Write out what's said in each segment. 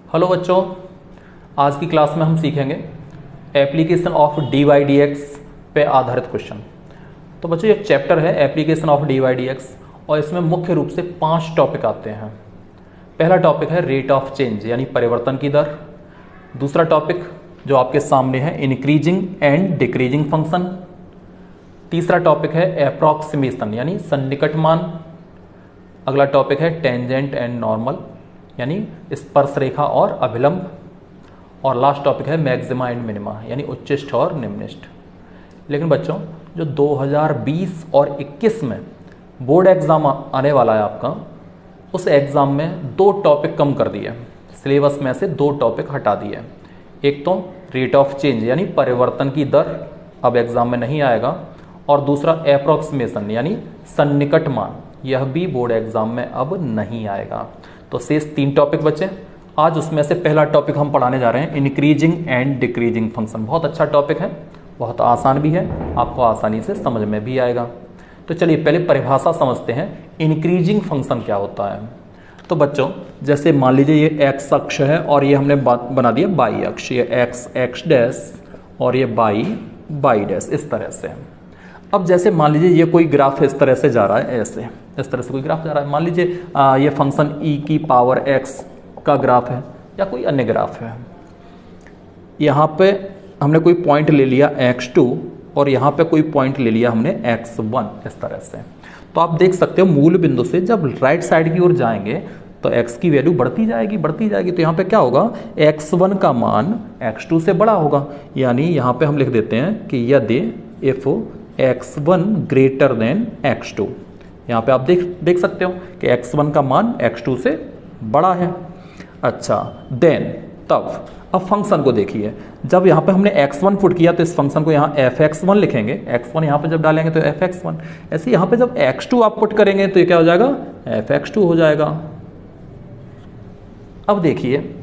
Hello बच्चों, आज की क्लास में हम सीखेंगे application of D Y D X पे आधारित क्वेश्चन। तो बच्चों एक चैप्टर है application of D Y D X और इसमें मुख्य रूप से 5 टॉपिक आते हैं। पहला टॉपिक है रेट ऑफ चेंज यानी परिवर्तन की दर। दूसरा टॉपिक जो आपके सामने है इंक्रीजिंग एंड डिक्रीजिंग फंक्शन। तीसरा टॉपिक है अप्रॉक्सीमेशन यानी सन्निकट मान। अगला टॉपिक है टेंजेंट एंड नॉर्मल यानी स्पर्श रेखा और अभिलंब। और लास्ट टॉपिक है मैक्सिमा एंड मिनिमा यानी उच्चिष्ट और निम्निष्ट। लेकिन बच्चों जो 2020 और 21 में बोर्ड एग्ज़ाम आने वाला है आपका, उस एग्ज़ाम में 2 टॉपिक कम कर दिए, सिलेबस में से 2 टॉपिक हटा दिए। एक तो रेट ऑफ चेंज यानी परिवर्तन की दर अब एग्ज़ाम में नहीं आएगा, और दूसरा अप्रॉक्सीमेशन यानी सन्निकट मान, यह भी बोर्ड एग्ज़ाम में अब नहीं आएगा। तो शेष 3 टॉपिक बचे। आज उसमें से पहला टॉपिक हम पढ़ाने जा रहे हैं इंक्रीजिंग एंड डिक्रीजिंग फंक्शन। बहुत अच्छा टॉपिक है, बहुत आसान भी है, आपको आसानी से समझ में भी आएगा। तो चलिए पहले परिभाषा समझते हैं, इंक्रीजिंग फंक्शन क्या होता है। तो बच्चों जैसे मान लीजिए ये एक्स अक्ष है और ये हमने बना दिया वाई अक्ष, ये एक्स एक्स डैश और ये वाई वाई डैश, इस तरह से। अब जैसे मान लीजिए ये कोई ग्राफ इस तरह से जा रहा है, ऐसे इस तरह से कोई ग्राफ जा रहा है। मान लीजिए ये फंक्शन e की पावर x का ग्राफ है या कोई अन्य ग्राफ है। यहाँ पे हमने कोई पॉइंट ले लिया x2 और यहाँ पे कोई पॉइंट ले लिया हमने x1, इस तरह से। तो आप देख सकते हो मूल बिंदु से जब राइट साइड की ओर जाएंगे तो x की वैल्यू बढ़ती जाएगी बढ़ती जाएगी। तो यहाँ पे क्या होगा, x1 का मान x2 से बड़ा होगा। यानी यहाँ पे हम लिख देते हैं कि यदि if x1 greater than x2, यहाँ पे आप देख सकते हो कि x1 का मान x2 से बड़ा है। अच्छा देन तब अब फंक्शन को देखिए, जब यहाँ पे हमने x1 पुट किया तो इस फंक्शन को यहाँ fx1 लिखेंगे। x1 यहाँ पे जब डालेंगे तो fx1, ऐसे यहाँ पे जब x2 आप पुट करेंगे तो ये क्या हो जाएगा, fx2 हो जाएगा। अब देखिए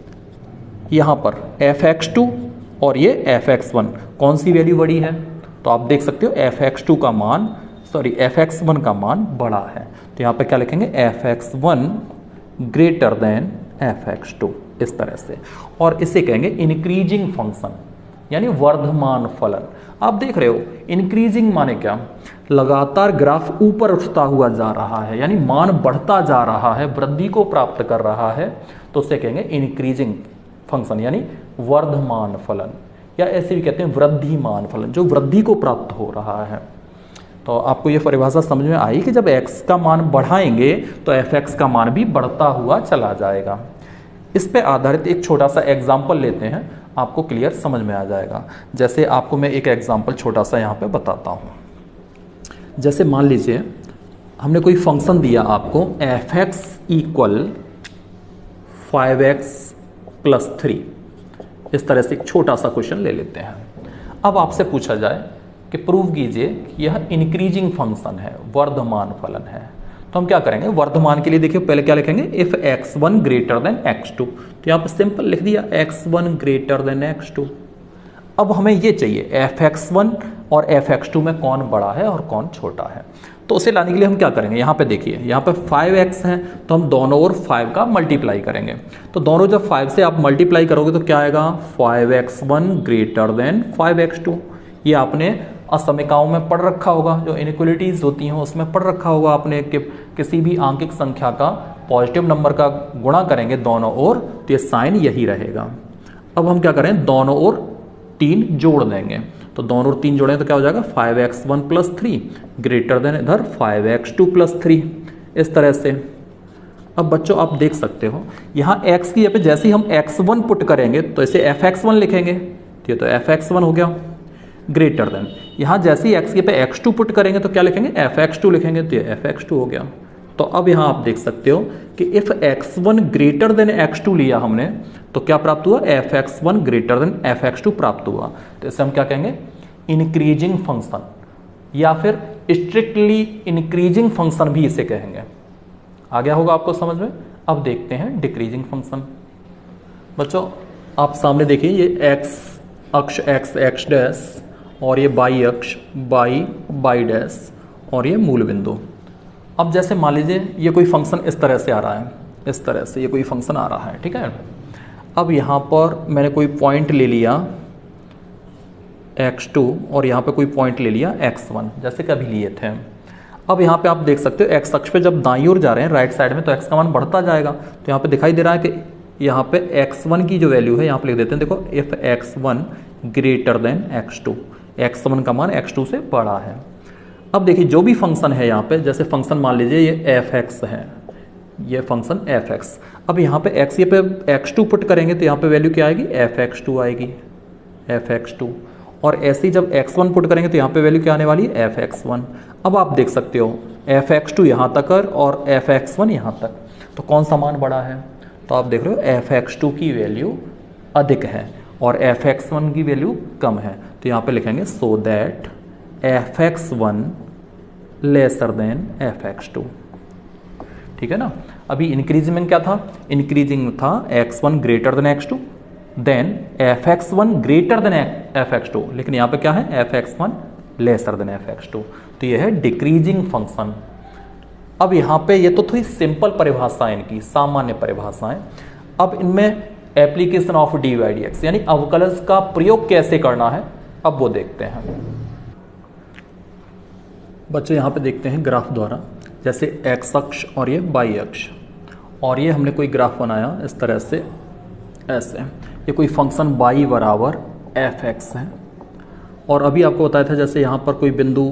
यहाँ पर fx2 और ये fx1, कौन सी वैल्यू बड़ी है, तो आप देख सकते हो fx1 का मान बड़ा है। तो यहाँ पे क्या लिखेंगे, fx1 ग्रेटर देन fx2, इस तरह से। और इसे कहेंगे इंक्रीजिंग फंक्शन यानी वर्धमान फलन। आप देख रहे हो इंक्रीजिंग माने क्या, लगातार ग्राफ ऊपर उठता हुआ जा रहा है यानी मान बढ़ता जा रहा है, वृद्धि को प्राप्त कर रहा है, तो उसे कहेंगे इंक्रीजिंग फंक्शन यानी वर्धमान फलन, या ऐसे भी कहते हैं वृद्धिमान फलन, जो वृद्धि को प्राप्त हो रहा है। तो आपको ये परिभाषा समझ में आई कि जब x का मान बढ़ाएंगे तो fx का मान भी बढ़ता हुआ चला जाएगा। इस पे आधारित एक छोटा सा एग्जाम्पल लेते हैं, आपको क्लियर समझ में आ जाएगा। जैसे आपको मैं एक एग्जाम्पल छोटा सा यहाँ पे बताता हूँ। जैसे मान लीजिए हमने कोई फंक्शन दिया आपको fx इक्वल 5x प्लस 3, इस तरह से एक छोटा सा क्वेश्चन ले लेते हैं। अब आपसे पूछा जाए कि प्रूव कीजिए कि यह इंक्रीजिंग फंक्शन है, वर्धमान फलन है। तो हम क्या करेंगे, वर्धमान के लिए देखिए पहले क्या लिखेंगे, if x1 greater than x2। तो यहाँ पर सिंपल लिख दिया x1 ग्रेटर देन x2। अब हमें ये चाहिए fx1 और fx2 में कौन बड़ा है और कौन छोटा है। तो उसे लाने के लिए हम क्या करेंगे, यहाँ पे देखिए यहाँ पे 5x है तो हम दोनों ओर 5 का मल्टीप्लाई करेंगे। तो दोनों जब 5 से आप मल्टीप्लाई करोगे तो क्या आएगा, 5x1 ग्रेटर देन 5x2। ये आपने असमीकाओं में पढ़ रखा होगा, जो इनइक्वलिटीज होती हैं उसमें पढ़ रखा होगा आपने कि किसी भी आंकिक संख्या का पॉजिटिव नंबर का गुणा करेंगे दोनों ओर तो ये साइन यही रहेगा। अब हम क्या करें, दोनों ओर 3 जोड़ देंगे। तो दोनों ओर 3 जोड़ें तो क्या हो जाएगा, 5x1 प्लस 3 ग्रेटर देन इधर 5x2 प्लस 3, इस तरह से। अब बच्चों आप देख सकते हो यहाँ x की जगह पे जैसे ही हम x1 पुट करेंगे तो इसे fx1 लिखेंगे, ये तो fx1 हो गया ग्रेटर देन। यहाँ जैसे ही x की पे x2 पुट करेंगे तो क्या लिखेंगे, fx2 लिखेंगे, तो ये fx2 हो गया। तो अब यहाँ आप देख सकते हो कि if x1 greater than x2 लिया हमने तो क्या प्राप्त हुआ, fx1 ग्रेटर देन fx2 प्राप्त हुआ। तो इसे हम क्या कहेंगे, इंक्रीजिंग फंक्शन, या फिर स्ट्रिक्टली इंक्रीजिंग फंक्शन भी इसे कहेंगे। आ गया होगा आपको समझ में। अब देखते हैं डिक्रीजिंग फंक्शन। बच्चों आप सामने देखिए ये x अक्ष x x डैश और ये y अक्ष y y डैश और ये मूल बिंदु। अब जैसे मान लीजिए ये कोई फंक्शन इस तरह से आ रहा है, इस तरह से ये कोई फंक्शन आ रहा है, ठीक है। अब यहाँ पर मैंने कोई पॉइंट ले लिया x2 और यहाँ पे कोई पॉइंट ले लिया x1, जैसे कि अभी लिए थे। अब यहाँ पे आप देख सकते हो x अक्ष पे जब दाईं ओर जा रहे हैं राइट साइड में, तो x का मान बढ़ता जाएगा। तो यहाँ पे दिखाई दे रहा है कि यहाँ पे x1 की जो वैल्यू है यहाँ पे लिख देते हैं, देखो if x1 greater than x2, x1 का मान x2 से बड़ा है। अब देखिए जो भी फंक्शन है यहाँ पे, जैसे फंक्शन मान लीजिए ये fx है, ये फंक्शन fx। अब यहाँ पे x ये पे x2 पुट करेंगे तो यहाँ पे वैल्यू क्या आएगी, fx2 आएगी, fx2। और ऐसे ही जब x1 पुट करेंगे तो यहाँ पे वैल्यू क्या आने वाली है, fx1। अब आप देख सकते हो fx2 यहाँ तक और fx1 यहाँ तक, तो कौन सा मान बड़ा है, तो आप देख रहे हो fx2 की वैल्यू अधिक है और fx1 की वैल्यू कम है। तो यहाँ पे लिखेंगे so that fx1 lesser than fx2। ठीक है ना। अभी इंक्रीजिंग में क्या था, इंक्रीजिंग था x1 greater than x2, then fx1 greater than fx2, लेकिन यहाँ पे क्या है fx1 लेसर देन fx2, तो ये है डिक्रीजिंग फंक्शन। अब यहाँ पे ये तो थोड़ी सिंपल परिभाषा है, इनकी सामान्य परिभाषाएं। अब इनमें application of D by D x यानी अवकलज का प्रयोग कैसे करना है, अब वो देखते हैं। बच्चे यहाँ पे देखते हैं ग्राफ द्वारा, जैसे एक्स अक्ष और ये वाई अक्ष, और ये हमने कोई ग्राफ बनाया इस तरह से, ऐसे ये कोई फंक्शन y बराबर fx है। और अभी आपको बताया था जैसे यहाँ पर कोई बिंदु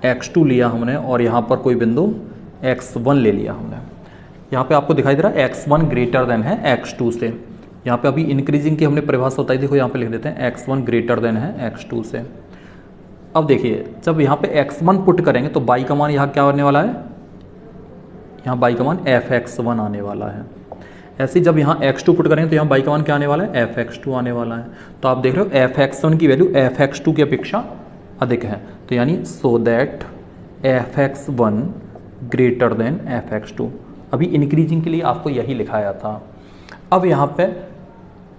x2 लिया हमने और यहाँ पर कोई बिंदु x1 ले लिया हमने। यहाँ पे आपको दिखाई दे रहा है x1 ग्रेटर देन है x2 से। यहाँ पे अभी इंक्रीजिंग की हमने परिभाषा बताई, देखो यहाँ पे लिख देते हैं x1 ग्रेटर देन है x2 से। अब देखिए जब यहाँ पे x1 पुट करेंगे तो y का मान यहाँ क्या आने वाला है, यहाँ y का मान fx1 आने वाला है। ऐसे ही जब यहाँ x2 पुट करेंगे तो यहाँ y का मान क्या आने वाला है, fx2 आने वाला है। तो आप देख रहे हो fx1 की वैल्यू fx2 की अपेक्षा अधिक है, तो यानी so that fx1 greater than fx2। अभी इंक्रीजिंग के लिए आपको यही लिखाया था। अब यहाँ पे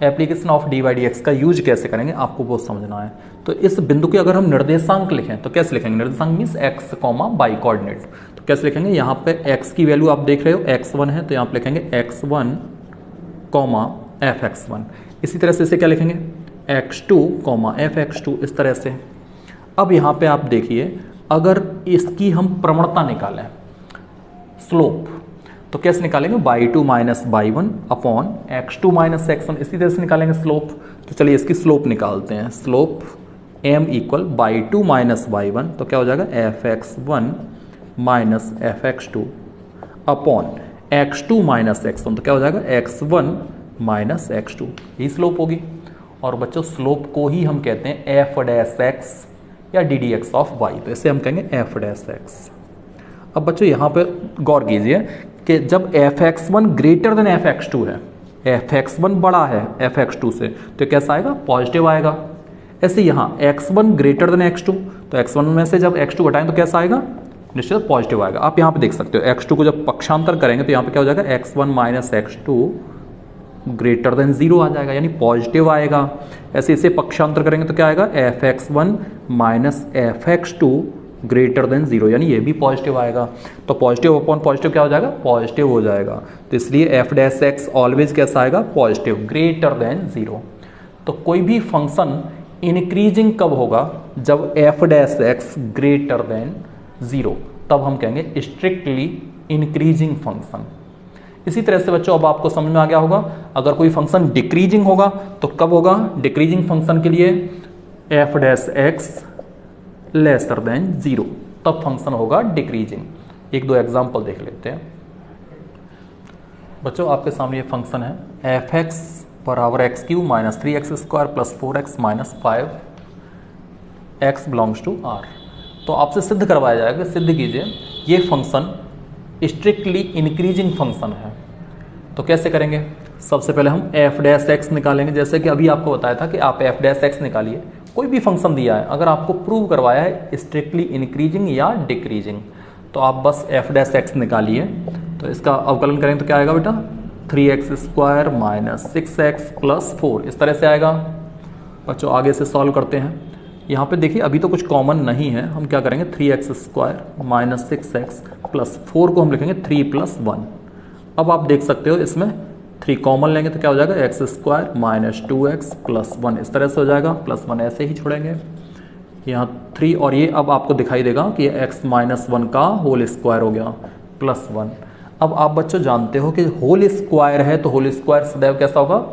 application of D by D x का यूज कैसे करेंगे आपको वो समझना है। तो इस बिंदु के अगर हम निर्देशांक लिखें तो कैसे लिखेंगे, निर्देशांक means X comma Y coordinate, तो कैसे लिखेंगे, यहाँ पे x की वैल्यू आप देख रहे हो x1 है तो यहाँ पे लिखेंगे x1 कॉमा fx1। इसी तरह से इसे क्या लिखेंगे x2 कॉमा fx2, इस तरह से। अब यहाँ पे आप देखिए अगर इसकी हम प्रवणता निकालें, स्लोप, तो कैसे निकालेंगे, y2 minus y1 upon x2 minus x1, इसी तरह से निकालेंगे स्लोप। तो चलिए इसकी स्लोप निकालते हैं। Slope m equal y2 minus y1, तो क्या हो जाएगा fx1 minus fx2 upon x2 minus x1, तो क्या हो जाएगा x1 माइनस x2, यही स्लोप होगी। और बच्चों स्लोप को ही हम कहते हैं f डैश x या D D x of y, तो इसे हम कहेंगे f डैश x। अब बच्चों यहाँ पे गौर कीजिए कि जब fx1 ग्रेटर देन fx2 है, fx1 बड़ा है fx2 से, तो कैसा आएगा, पॉजिटिव आएगा। ऐसे यहाँ x1 ग्रेटर देन x2, तो x1 में से जब x2 घटाएं तो कैसा आएगा, निश्चित पॉजिटिव आएगा। आप यहाँ पे देख सकते हो x2 को जब पक्षांतर करेंगे तो यहाँ पे क्या हो जाएगा, x1 minus x2 greater than 0 आ जाएगा, यानी पॉजिटिव आएगा। ऐसे इसे पक्षांतर करेंगे तो क्या आएगा, fx1 minus fx2 greater than 0, यानी ये भी पॉजिटिव आएगा। तो पॉजिटिव अपॉन पॉजिटिव क्या हो जाएगा, पॉजिटिव हो जाएगा। तो इसलिए f डैश एक्स ऑलवेज कैसा आएगा, पॉजिटिव, ग्रेटर देन 0। तो कोई भी फंक्शन इंक्रीजिंग कब होगा, जब f dash x greater than 0, तब हम कहेंगे स्ट्रिक्टली इंक्रीजिंग फंक्शन। इसी तरह से बच्चों अब आपको समझ में आ गया होगा, अगर कोई फंक्शन डिक्रीजिंग होगा तो कब होगा, डिक्रीजिंग फंक्शन के लिए f dash x lesser than 0, तब फंक्शन होगा डिक्रीजिंग। एक दो एग्जांपल देख लेते हैं। बच्चों आपके सामने ये फंक्शन है f(x) बराबर x³ minus 3x² plus 4x minus 5, x belongs to r। तो आपसे सिद्ध करवाया जाएगा, सिद्ध कीजिए ये फंक्शन स्ट्रिक्टली इंक्रीजिंग फंक्शन है। तो कैसे करेंगे, सबसे पहले हम f डैश एक्स निकालेंगे। जैसे कि अभी आपको बताया था कि आप f डैश एक्स निकालिए, कोई भी फंक्शन दिया है, अगर आपको प्रूव करवाया है स्ट्रिक्टली इंक्रीजिंग या डिक्रीजिंग, तो आप बस f डैश एक्स निकालिए। तो इसका अवकलन करेंगे तो क्या आएगा बेटा, 3x² माइनस 6x प्लस 4, इस तरह से आएगा। बच्चों आगे से सॉल्व करते हैं। यहाँ पे देखिए अभी तो कुछ कॉमन नहीं है, हम क्या करेंगे 3x² माइनस 6x प्लस 4 को हम लिखेंगे 3 प्लस 1। अब आप देख सकते हो इसमें 3 कॉमन लेंगे तो क्या हो जाएगा, x square minus 2x plus 1, इस तरह से हो जाएगा, प्लस 1 ऐसे ही छोड़ेंगे। यहाँ 3 और ये अब आपको दिखाई देगा कि x माइनस 1 का होल स्क्वायर हो गया प्लस 1। अब आप बच्चों जानते हो कि होल स्क्वायर है तो होल स्क्वायर सदैव कैसा होगा,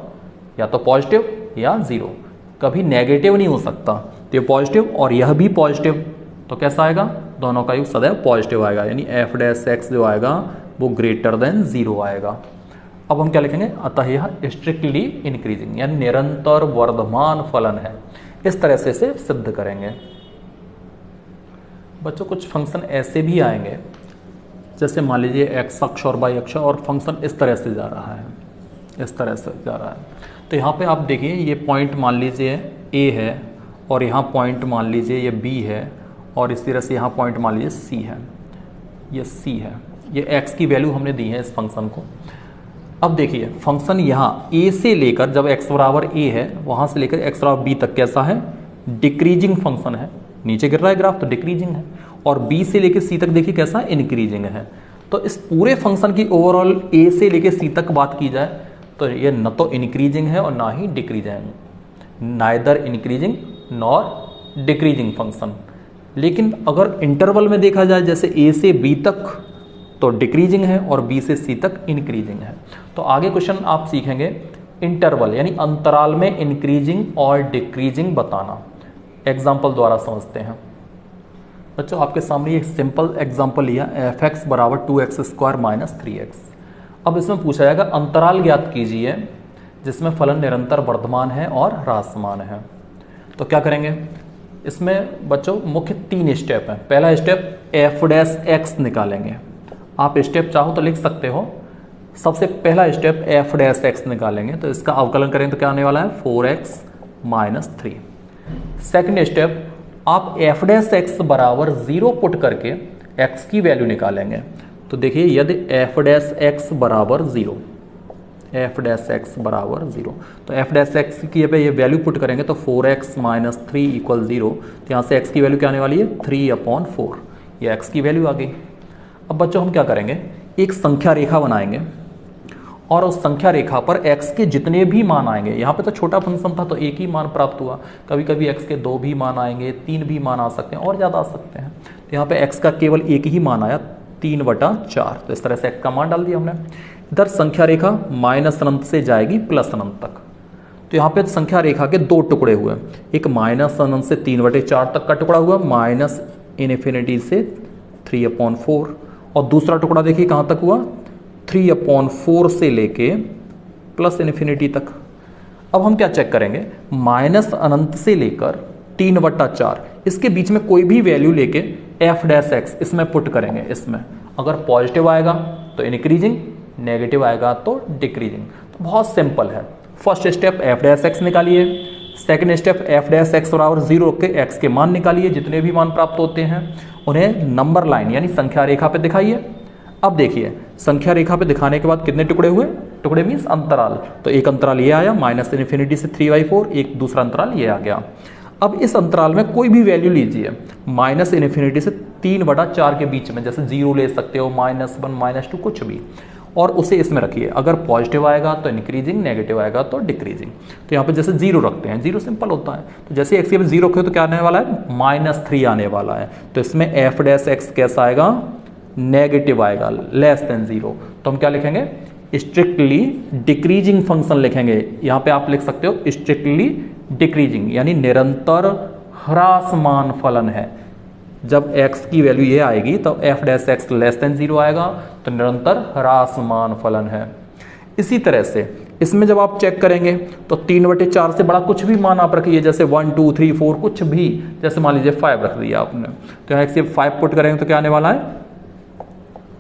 या तो पॉजिटिव या जीरो, कभी नेगेटिव नहीं हो सकता। तो ये पॉजिटिव और यह भी पॉजिटिव, तो कैसा आएगा, दोनों का योग सदैव पॉजिटिव आएगा, यानी एफ डैश एक्स जो आएगा वो ग्रेटर देन जीरो आएगा। अब हम क्या लिखेंगे, अतः यह स्ट्रिक्टली इंक्रीजिंग यानी निरंतर वर्धमान फलन है। इस तरह से इसे सिद्ध करेंगे। बच्चों कुछ फंक्शन ऐसे भी आएंगे, जैसे मान लीजिए एक्स अक्ष और वाई अक्ष और फंक्शन इस तरह से जा रहा है, इस तरह से जा रहा है। तो यहाँ पे आप देखिए ये पॉइंट मान लीजिए ए है और यहाँ पॉइंट मान लीजिए ये बी है और इस तरह से यहाँ पॉइंट मान लीजिए सी है, ये सी है, ये एक्स की वैल्यू हमने दी है इस फंक्शन को। अब देखिए फंक्शन यहाँ ए से लेकर, जब एक्स बराबर ए है वहाँ से लेकर एक्स बराबर बी तक कैसा है, डिक्रीजिंग फंक्शन है, नीचे गिर रहा है ग्राफ तो डिक्रीजिंग है, और बी से लेकर सी तक देखिए कैसा इंक्रीजिंग है। तो इस पूरे फंक्शन की ओवरऑल ए से लेकर सी तक बात की जाए तो ये न तो इंक्रीजिंग है और ना ही decreasing, neither increasing nor decreasing function. लेकिन अगर इंटरवल में देखा जाए जैसे ए से बी तक तो डिक्रीजिंग है और बी से सी तक इंक्रीजिंग है। तो आगे क्वेश्चन आप सीखेंगे इंटरवल यानी अंतराल में इंक्रीजिंग और डिक्रीजिंग बताना। एग्जाम्पल द्वारा समझते हैं। बच्चों आपके सामने एक सिंपल एग्जाम्पल लिया, एफ एक्स बराबर 2x स्क्वायर माइनस 3x। अब इसमें पूछा जाएगा अंतराल ज्ञात कीजिए जिसमें फलन निरंतर वर्धमान है और ह्रासमान है। तो क्या करेंगे, इसमें बच्चों मुख्य 3 स्टेप हैं। पहला स्टेप एफ डैश एक्स निकालेंगे, आप स्टेप चाहो तो लिख सकते हो। सबसे पहला स्टेप एफ डैश एक्स निकालेंगे तो इसका अवकलन करेंगे तो क्या आने वाला है 4x माइनस 3। सेकेंड स्टेप आप एफ डैश एक्स बराबर 0 पुट करके x की वैल्यू निकालेंगे। तो देखिए यदि एफ डैश एक्स बराबर 0, एफ डैश एक्स बराबर 0, तो एफ डैश एक्स की पे ये वैल्यू पुट करेंगे तो 4x माइनस 3 इक्वल 0। तो यहाँ से x की वैल्यू क्या आने वाली है 3/4, ये x की वैल्यू आ गई। अब बच्चों हम क्या करेंगे, एक संख्या रेखा बनाएंगे और उस संख्या रेखा पर x के जितने भी मान आएंगे, यहाँ पे तो छोटा फंक्शन था तो एक ही मान प्राप्त हुआ, कभी कभी x के 2 भी मान आएंगे, 3 भी मान आ सकते हैं और ज़्यादा आ सकते हैं। तो यहाँ पे x का केवल एक ही मान आया 3/4, तो इस तरह से x का मान डाल दिया हमने। इधर संख्या रेखा माइनस अनंत से जाएगी प्लस अनंत तक। तो यहाँ पे संख्या रेखा के 2 टुकड़े हुए, एक माइनस अनंत से 3/4 तक का टुकड़ा हुआ, माइनस इन्फिनिटी से 3/4, और दूसरा टुकड़ा देखिए कहाँ तक हुआ 3/4 से लेके प्लस इन्फिनिटी तक। अब हम क्या चेक करेंगे, माइनस अनंत से लेकर 3/4 इसके बीच में कोई भी वैल्यू लेके एफ डैश एक्स इसमें पुट करेंगे। इसमें अगर पॉजिटिव आएगा तो इंक्रीजिंग, नेगेटिव आएगा तो डिक्रीजिंग। तो बहुत सिंपल है। First step f dash x निकालिए, second step f dash x बराबर 0 के एक्स के मान निकालिए, जितने भी मान प्राप्त होते हैं उन्हें नंबर लाइन यानी संख्या रेखा पे दिखाइए। अब देखिए संख्या रेखा पे दिखाने के बाद कितने टुकड़े हुए, टुकड़े मीन्स अंतराल, तो एक अंतराल ये आया माइनस इन्फिनिटी से 3/4, एक दूसरा अंतराल ये आ गया। अब इस अंतराल में कोई भी वैल्यू लीजिए, माइनस इन्फिनिटी से 3/4 के बीच में, जैसे 0 ले सकते हो, -1 -2 कुछ भी, और उसे इसमें रखिए। अगर पॉजिटिव आएगा तो इंक्रीजिंग, नेगेटिव आएगा तो डिक्रीजिंग। तो यहाँ पे जैसे 0 रखते हैं, 0 सिंपल होता है, तो जैसे एक्स के 0 रखे तो क्या आने वाला है -3 आने वाला है। तो इसमें एफ डैश एक्स कैसा आएगा, नेगेटिव आएगा, लेस देन 0। तो हम क्या लिखेंगे, स्ट्रिक्टली डिक्रीजिंग फंक्शन लिखेंगे। यहाँ पे आप लिख सकते हो स्ट्रिक्टली डिक्रीजिंग यानी निरंतर ह्रासमान फलन है। जब x की वैल्यू ये आएगी तो F dash x less than 0 आएगा, तो निरंतर ह्रासमान फलन है। इसी तरह से इसमें जब आप चेक करेंगे तो 3/4 से बड़ा कुछ भी मान आप रखिए, जैसे 1 2 3 4 कुछ भी, जैसे मान लीजिए 5 रख दिया आपने, तो यहाँ से 5 पुट करेंगे तो क्या आने वाला है,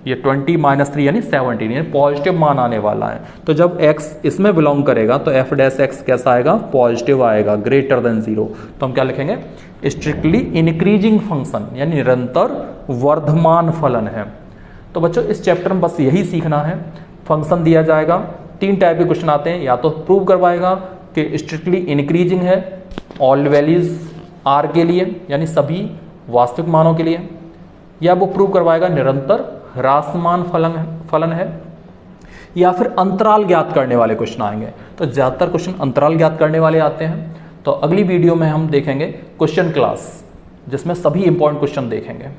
ये 20 - 3 यानी 17 यानी पॉजिटिव मान आने वाला है। तो जब x इसमें बिलोंग करेगा तो एफ डैश एक्स कैसा आएगा, पॉजिटिव आएगा, ग्रेटर देन 0। तो हम क्या लिखेंगे, स्ट्रिक्टली इंक्रीजिंग फंक्शन यानी निरंतर वर्धमान फलन है। तो बच्चों इस चैप्टर में बस यही सीखना है। फंक्शन दिया जाएगा, 3 टाइप के क्वेश्चन आते हैं, या तो प्रूव करवाएगा कि स्ट्रिक्टली इंक्रीजिंग है ऑल वैल्यूज आर के लिए यानी सभी वास्तविक मानों के लिए, या वो प्रूव करवाएगा निरंतर ह्रासमान फलन है, या फिर अंतराल ज्ञात करने वाले क्वेश्चन आएंगे। तो ज़्यादातर क्वेश्चन अंतराल ज्ञात करने वाले आते हैं। तो अगली वीडियो में हम देखेंगे क्वेश्चन क्लास, जिसमें सभी इंपॉर्टेंट क्वेश्चन देखेंगे।